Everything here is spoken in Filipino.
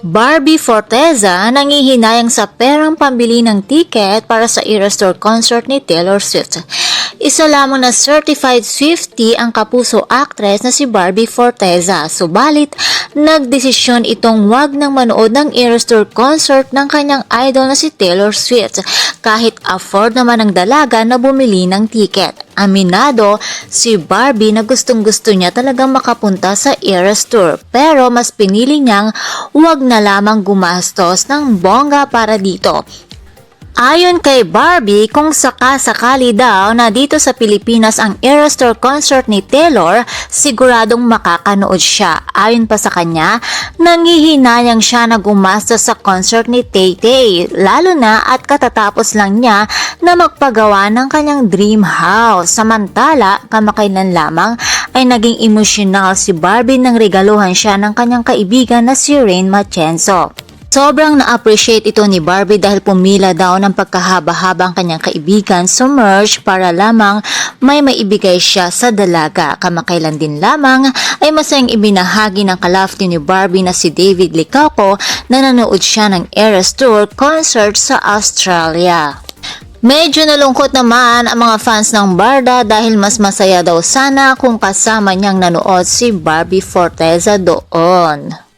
Barbie Forteza nangihinayang sa perang pambili ng tiket para sa Eras Tour concert ni Taylor Swift. Isa lamang na certified Swiftie ang kapuso actress na si Barbie Forteza. Subalit, nagdesisyon itong wag nang manood ng Eras Tour concert ng kanyang idol na si Taylor Swift kahit afford naman ng dalaga na bumili ng tiket. Aminado si Barbie na gustong-gusto niya talagang makapunta sa Eras Tour pero mas pinili niyang wag na lamang gumastos ng bongga para dito. Ayon kay Barbie, kung sakasakali daw na dito sa Pilipinas ang Eras Tour concert ni Taylor, siguradong makakanood siya. Ayon pa sa kanya, nanghihinayang siya na gumastos sa concert ni Tay-Tay, lalo na at katatapos lang niya na magpagawa ng kanyang dream house. Samantala, kamakailan lamang ay naging emosyonal si Barbie nang regaluhan siya ng kanyang kaibigan na si Rain Matienzo. Sobrang na-appreciate ito ni Barbie dahil pumila daw ng pagkahaba-haba ang kanyang kaibigan sa merch para lamang may maibigay siya sa dalaga. Kamakailan din lamang ay masayang ibinahagi ng kalafti ni Barbie na si David Licauco na nanood siya ng Eras Tour concert sa Australia. Medyo nalungkot naman ang mga fans ng Barda dahil mas masaya daw sana kung kasama niyang nanood si Barbie Forteza doon.